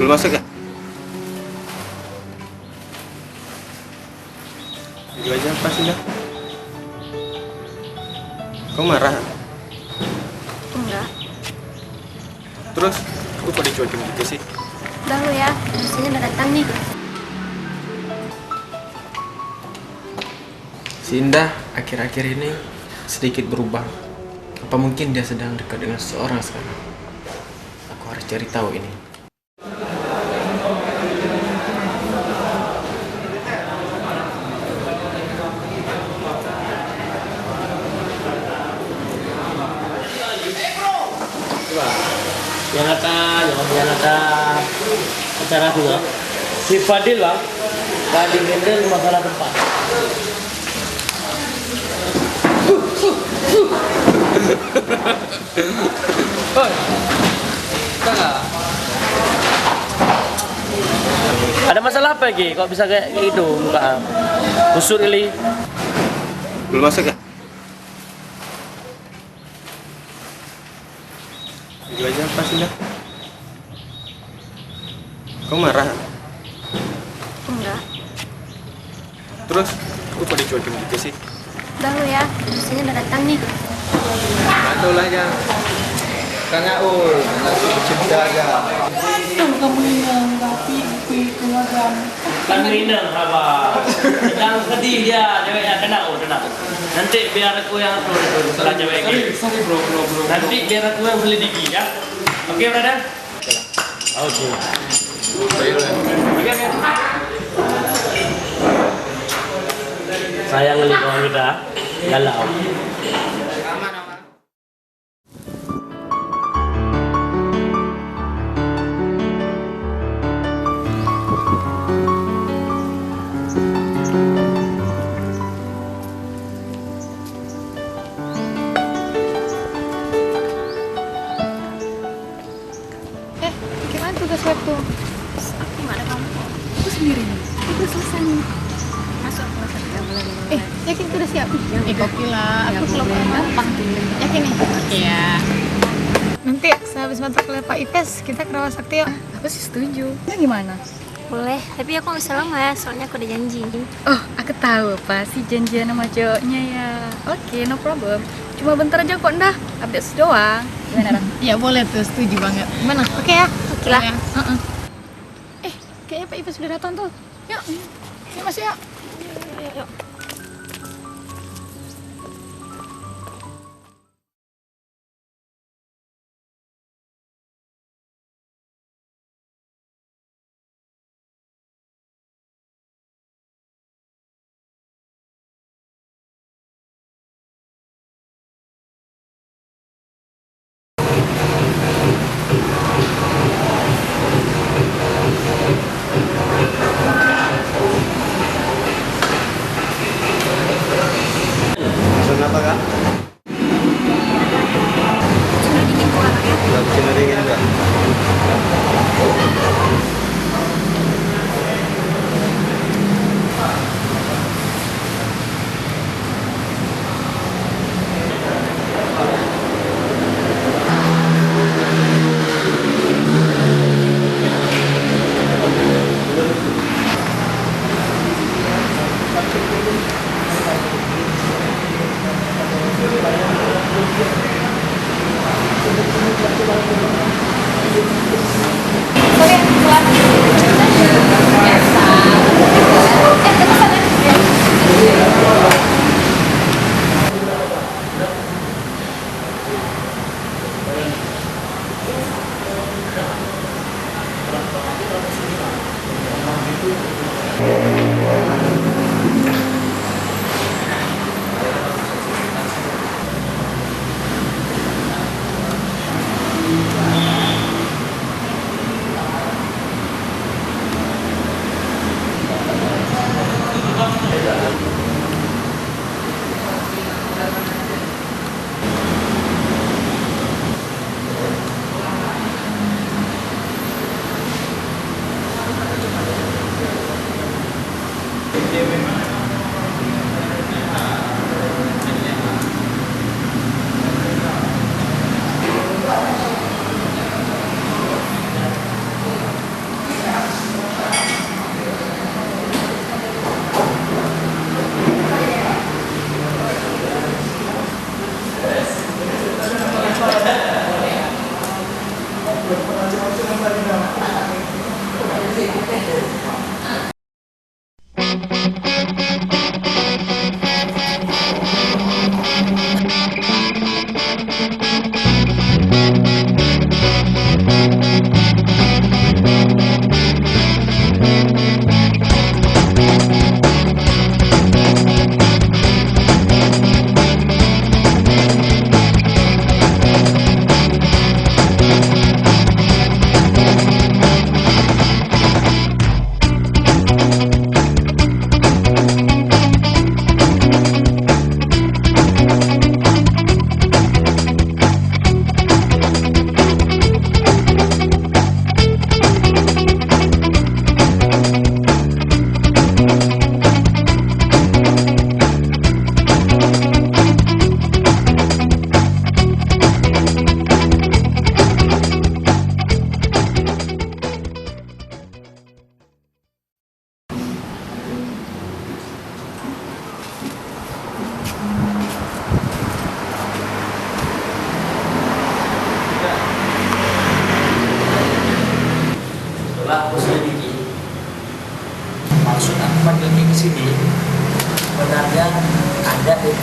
Belum masuk ya? Itu aja apa sih dah? Kau marah? Enggak. Terus, aku kok dicuekin gitu sih? Udah lu ya, biasanya udah datang nih. Si Indah akhir-akhir ini sedikit berubah. Apa mungkin dia sedang dekat dengan seseorang sekarang? Aku harus cari tahu ini. Yang ada acara juga. Si Fadil bang, Fadil handle masalah tempat. Ada masalah apa lagi? Kok bisa kayak gitu muka? Kusut ini. Belum masuk ya? Itu aja apa sih dah? Kau marah? Enggak. Terus, aku kok dicuekin gitu sih? Udah lu ya, biasanya udah datang nih. Mantul aja. Kang Aul, cinta aja. Kan minum apa? Sedang sedih dia, ceweknya tenang. Nanti biar aku yang atur setelah cewek ini. Sorry bro. Nanti biar aku yang selidiki ya. Oke, brother? Oke. Oke. Sayang lihat orang kita galau. Gimana tugas web tuh? Aku nggak ada kamu. Aku sendiri nih. Udah selesai nih. Masuk. Yakin udah siap? Gokil lah. Aku selalu gampang. Yakin nih? Oke ya. Nanti sehabis mata kuliah Pak Ipes, kita ke Rawat Sakti yuk. Aku sih setuju. Ya gimana? Boleh, tapi aku nggak bisa lama ya, soalnya aku udah janji. Oh, aku tahu pasti janjian sama cowoknya ya. Oke, no problem. Cuma bentar aja kok, Ndah. Update doang. Gimana, Ran? Ya boleh tuh, setuju banget. Gimana? Oke ya? Oke lah. Kayaknya Pak Ipes sudah datang tuh. Yuk, yuk masuk yuk. Yuk. Pesan apa kak? Sudah dingin kok anaknya. Udah bikin dingin enggak?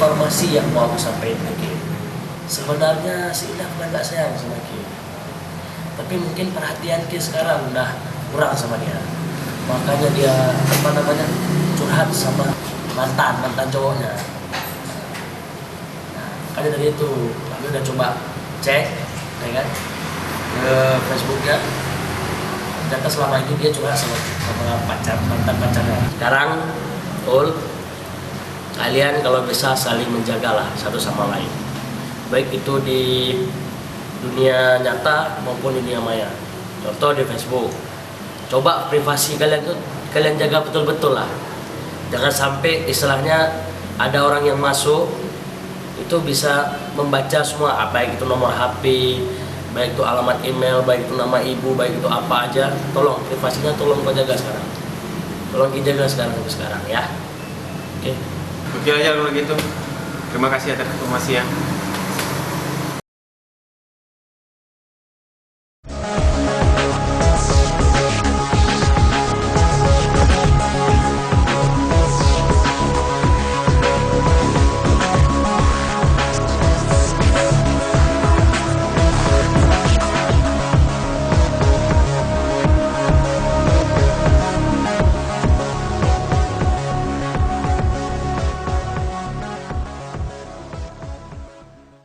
informasi yang mau aku sampaikan ke Ki. Sebenarnya si Ida bukan nggak sayang sama Ki, tapi mungkin perhatian Ki sekarang udah kurang sama dia. Makanya dia curhat sama mantan cowoknya. Nah, makanya dari itu kami udah coba cek, ya kan, ke Facebooknya. Ternyata selama ini dia curhat sama mantan pacarnya. Sekarang, kalian kalau bisa saling menjagalah satu sama lain, baik itu di dunia nyata maupun di dunia maya. Contoh di Facebook, coba privasi kalian tuh kalian jaga betul-betul lah. Jangan sampai istilahnya ada orang yang masuk itu bisa membaca semua, baik itu nomor HP, baik itu alamat email, baik itu nama ibu, baik itu apa aja. Tolong privasinya tolong kau jaga sekarang. Tolong dijaga sekarang ya. Oke. Oke aja kalau gitu. Terima kasih atas informasi ya.